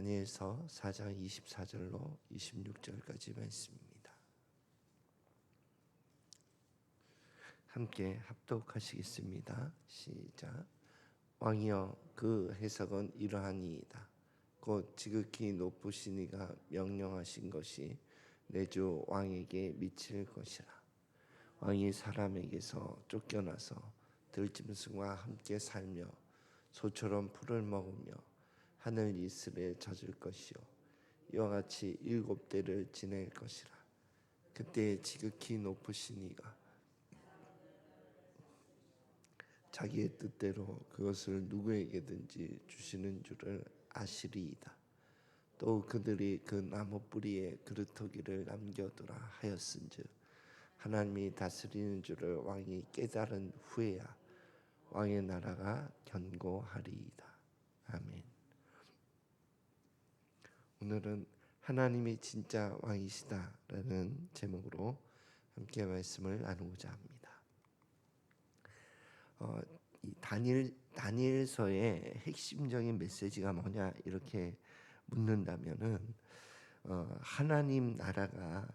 다니엘서 4장 24절로 26절까지 말씀입니다. 함께 합독하시겠습니다. 시작. 왕이여, 그 해석은 이러하니이다. 곧 지극히 높으신 이가 명령하신 것이 내 주 왕에게 미칠 것이라. 왕이 사람에게서 쫓겨나서 들짐승과 함께 살며 소처럼 풀을 먹으며 하늘 이슬에 젖을 것이요 이와 같이 7대를 지낼 것이라. 그때 지극히 높으신 이가 자기의 뜻대로 그것을 누구에게든지 주시는 줄을 아시리이다. 또 그들이 그 나무 뿌리에 그루터기를 남겨두라 하였은즉 하나님이 다스리는 줄을 왕이 깨달은 후에야 왕의 나라가 견고하리이다. 아멘. 오늘은 하나님이 진짜 왕이시다라는 제목으로 함께 말씀을 나누고자 합니다. 이 다니엘서의 핵심적인 메시지가 뭐냐 이렇게 묻는다면은 하나님 나라가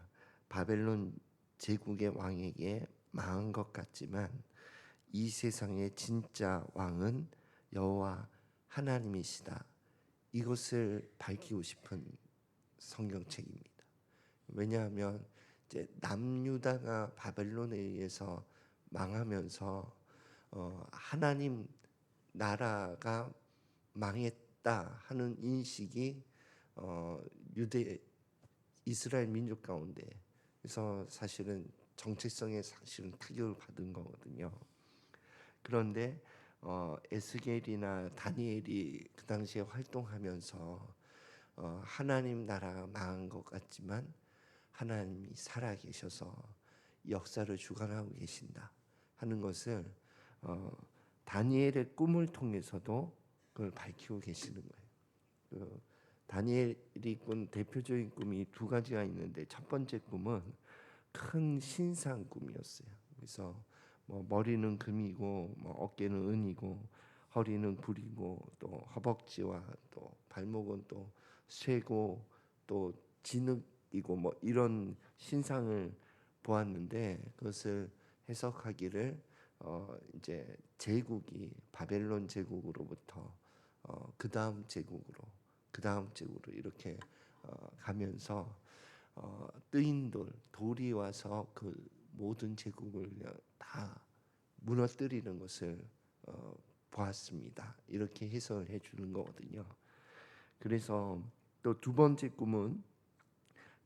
바벨론 제국의 왕에게 망한 것 같지만 이 세상의 진짜 왕은 여호와 하나님이시다. 이것을 밝히고 싶은 성경책입니다. 왜냐하면 이제 남유다가 바벨론에 의해서 망하면서 하나님 나라가 망했다 하는 인식이 유대 이스라엘 민족 가운데 그래서 사실은 정체성에 사실은 타격을 받은 거거든요. 그런데 에스겔이나 다니엘이 그 당시에 활동하면서 하나님 나라가 망한 것 같지만 하나님이 살아계셔서 역사를 주관하고 계신다 하는 것을 다니엘의 꿈을 통해서도 그걸 밝히고 계시는 거예요. 다니엘이 꾼 대표적인 꿈이 두 가지가 있는데 첫 번째 꿈은 큰 신상 꿈이었어요. 그래서 머리는 금이고 어깨는 은이고 허리는 불이고 또 허벅지와 또 발목은 또 쇠고 또 진흙이고 이런 신상을 보았는데 그것을 해석하기를 이제 제국이 바벨론 제국으로부터 그 다음 제국으로 이렇게 가면서 뜨인 돌이 와서 그 모든 제국을 그냥 다 무너뜨리는 것을 보았습니다. 이렇게 해석을 해주는 거거든요. 그래서 또 두 번째 꿈은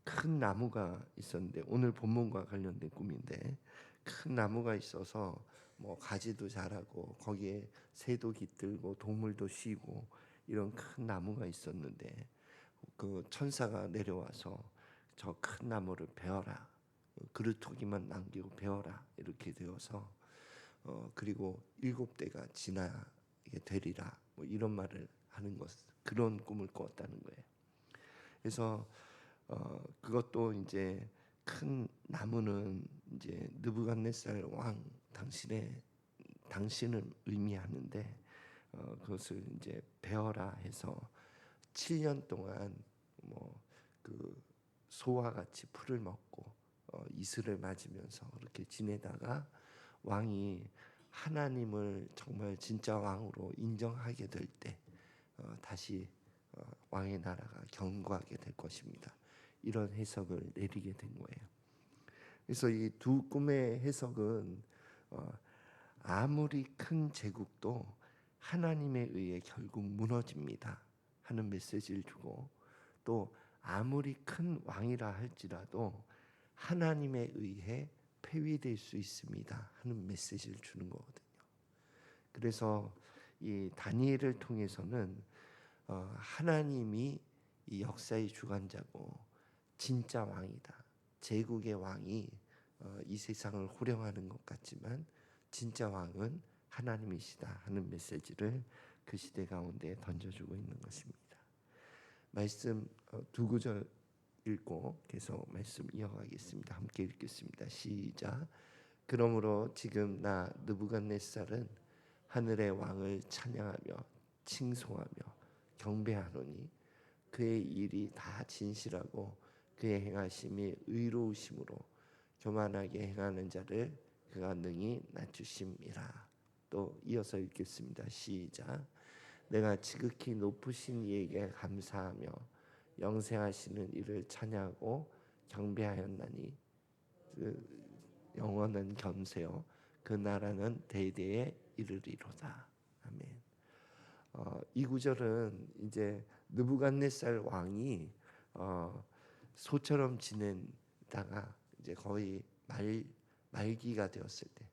큰 나무가 있었는데 오늘 본문과 관련된 꿈인데 큰 나무가 있어서 가지도 자라고 거기에 새도 깃들고 동물도 쉬고 이런 큰 나무가 있었는데 그 천사가 내려와서 저 큰 나무를 베어라, 그루터기만 남기고 베어라 이렇게 되어서 그리고 7대가 지나게 되리라 이런 말을 하는 것 그런 꿈을 꾸었다는 거예요. 그래서 그것도 이제 큰 나무는 이제 느부갓네살 왕 당신을 의미하는데 그것을 이제 베어라 해서 7년 동안 그 소와 같이 풀을 먹고 이슬을 맞으면서 그렇게 지내다가 왕이 하나님을 정말 진짜 왕으로 인정하게 될 때 다시 왕의 나라가 견고하게 될 것입니다. 이런 해석을 내리게 된 거예요. 그래서 이 두 꿈의 해석은 아무리 큰 제국도 하나님에 의해 결국 무너집니다 하는 메시지를 주고 또 아무리 큰 왕이라 할지라도 하나님에 의해 폐위될 수 있습니다 하는 메시지를 주는 거거든요. 그래서 이 다니엘을 통해서는 하나님이 이 역사의 주관자고 진짜 왕이다. 제국의 왕이 이 세상을 호령하는 것 같지만 진짜 왕은 하나님이시다 하는 메시지를 그 시대 가운데 던져주고 있는 것입니다. 말씀 두 구절 읽고 계속 말씀 이어가겠습니다. 함께 읽겠습니다. 시작. 그러므로 지금 나 느부갓네살은 하늘의 왕을 찬양하며 칭송하며 경배하노니 그의 일이 다 진실하고 그의 행하심이 의로우심으로 교만하게 행하는 자를 그가 능히 낮추심이라. 또 이어서 읽겠습니다. 시작. 내가 지극히 높으신 이에게 감사하며 영생하시는 이를 찬양하고 경배하였나니 그 영원한 견세요 그 나라는 대대에 이르리로다. 아멘. 이 구절은 이제 느부갓네살 왕이 소처럼 지내다가 이제 거의 말기가 되었을 때,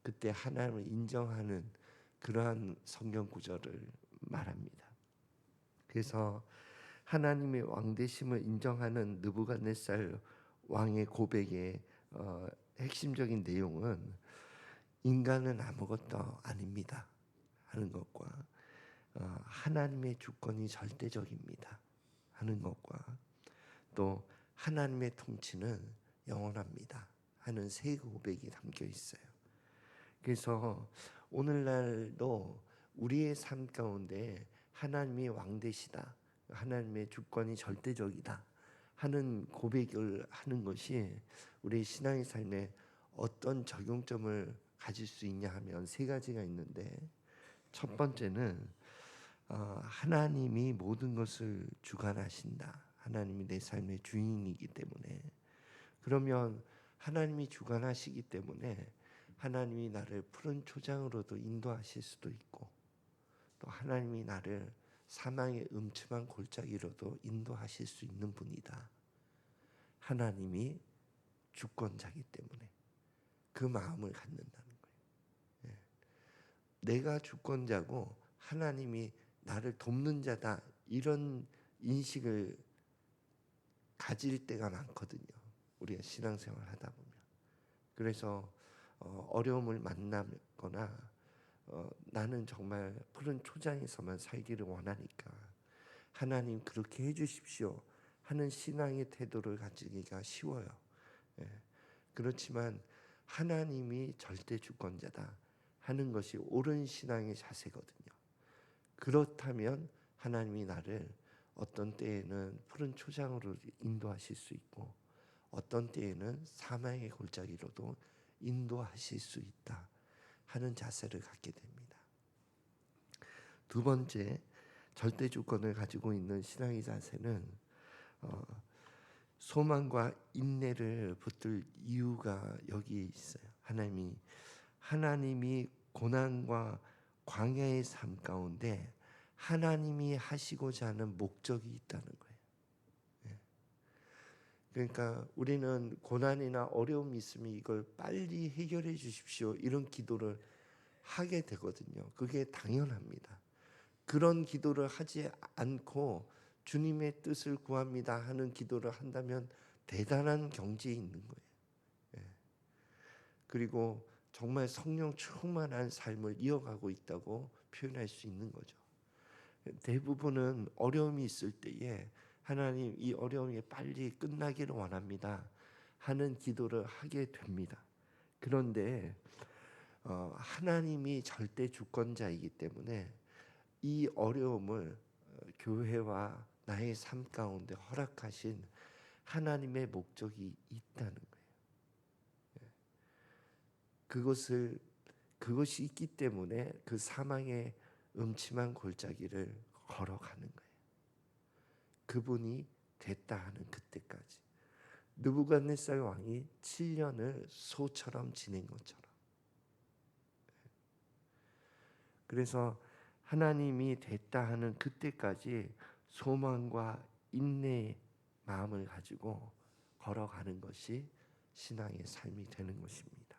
그때 하나님을 인정하는 그러한 성경 구절을 말합니다. 그래서 하나님의 왕되심을 인정하는 느부갓네살 왕의 고백의 핵심적인 내용은 인간은 아무것도 아닙니다 하는 것과 하나님의 주권이 절대적입니다 하는 것과 또 하나님의 통치는 영원합니다 하는 세 고백이 담겨 있어요. 그래서 오늘날도 우리의 삶 가운데 하나님이 왕되시다, 하나님의 주권이 절대적이다 하는 고백을 하는 것이 우리 신앙의 삶에 어떤 적용점을 가질 수 있냐 하면 세 가지가 있는데, 첫 번째는 하나님이 모든 것을 주관하신다. 하나님이 내 삶의 주인이기 때문에, 그러면 하나님이 주관하시기 때문에 하나님이 나를 푸른 초장으로도 인도하실 수도 있고, 또 하나님이 나를 사망의 음침한 골짜기로도 인도하실 수 있는 분이다. 하나님이 주권자기 때문에 그 마음을 갖는다는 거예요. 예. 내가 주권자고 하나님이 나를 돕는 자다, 이런 인식을 가질 때가 많거든요. 우리가 신앙생활 하다 보면. 그래서 어려움을 만나거나 나는 정말 푸른 초장에서만 살기를 원하니까 하나님 그렇게 해주십시오 하는 신앙의 태도를 가지기가 쉬워요. 예. 그렇지만 하나님이 절대 주권자다 하는 것이 옳은 신앙의 자세거든요. 그렇다면 하나님이 나를 어떤 때에는 푸른 초장으로 인도하실 수 있고 어떤 때에는 사망의 골짜기로도 인도하실 수 있다 하는 자세를 갖게 됩니다. 두 번째, 절대 주권을 가지고 있는 신앙의 자세는 소망과 인내를 붙들 이유가 여기에 있어요. 하나님이 고난과 광야의 삶 가운데 하나님이 하시고자 하는 목적이 있다는 거예요. 그러니까 우리는 고난이나 어려움이 있으면 이걸 빨리 해결해 주십시오 이런 기도를 하게 되거든요. 그게 당연합니다. 그런 기도를 하지 않고 주님의 뜻을 구합니다 하는 기도를 한다면 대단한 경지에 있는 거예요. 그리고 정말 성령 충만한 삶을 이어가고 있다고 표현할 수 있는 거죠. 대부분은 어려움이 있을 때에 하나님 이 어려움이 빨리 끝나기를 원합니다 하는 기도를 하게 됩니다. 그런데 하나님이 절대 주권자이기 때문에 이 어려움을 교회와 나의 삶 가운데 허락하신 하나님의 목적이 있다는 거예요. 그것이 있기 때문에 그 사망의 음침한 골짜기를 걸어가는 거예요. 그분이 됐다 하는 그때까지. 느부갓네살 왕이 7년을 소처럼 지낸 것처럼. 그래서 하나님이 됐다 하는 그때까지 소망과 인내의 마음을 가지고 걸어가는 것이 신앙의 삶이 되는 것입니다.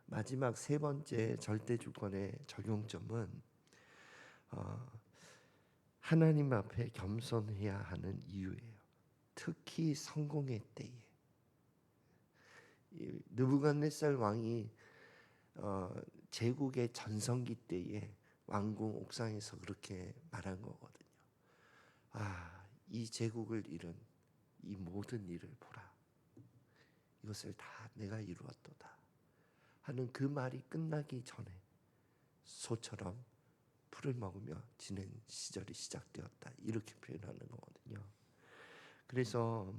마지막 세 번째 절대 주권의 적용점은 하나님 앞에 겸손해야 하는 이유예요. 특히 성공의 때에. 느부갓네살 왕이 제국의 전성기 때에 왕궁 옥상에서 그렇게 말한 거거든요. 이 제국을 잃은 이 모든 일을 보라. 이것을 다 내가 이루었도다 하는 그 말이 끝나기 전에 소처럼 풀을 먹으며 지낸 시절이 시작되었다. 이렇게 표현하는 거거든요. 그래서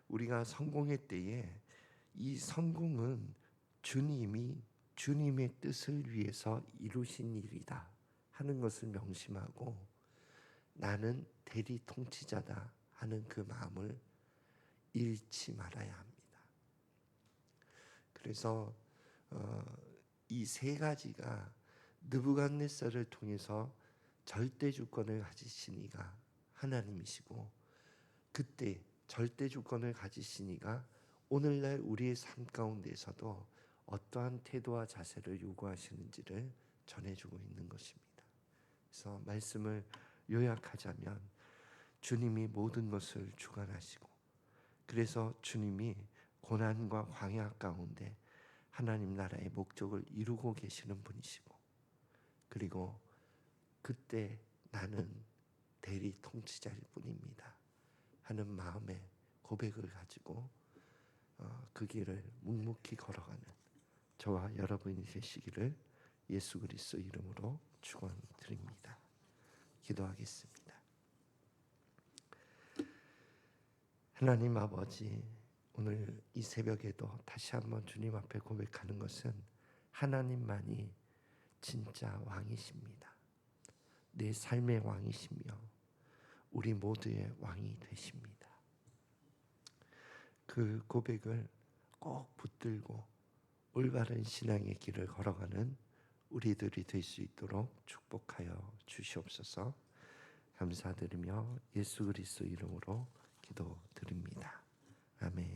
우리가 성공의 때에 이 성공은 주님이 주님의 뜻을 위해서 이루신 일이다 하는 것을 명심하고 나는 대리 통치자다 하는 그 마음을 잃지 말아야 합니다. 그래서 이 세 가지가 느부갓네살을 통해서 절대 주권을 가지신 이가 하나님이시고 그때 절대 주권을 가지신 이가 오늘날 우리의 삶 가운데서도 어떠한 태도와 자세를 요구하시는지를 전해주고 있는 것입니다. 그래서 말씀을 요약하자면 주님이 모든 것을 주관하시고 그래서 주님이 고난과 광야 가운데 하나님 나라의 목적을 이루고 계시는 분이시고 그리고 그때 나는 대리 통치자일 뿐입니다 하는 마음의 고백을 가지고 그 길을 묵묵히 걸어가는 저와 여러분이 되시기를 예수 그리스도 이름으로 축원드립니다. 기도하겠습니다. 하나님 아버지, 오늘 이 새벽에도 다시 한번 주님 앞에 고백하는 것은 하나님만이 진짜 왕이십니다. 내 삶의 왕이시며 우리 모두의 왕이 되십니다. 그 고백을 꼭 붙들고 올바른 신앙의 길을 걸어가는 우리들이 될 수 있도록 축복하여 주시옵소서. 감사드리며 예수 그리스도 이름으로 기도드립니다. 아멘.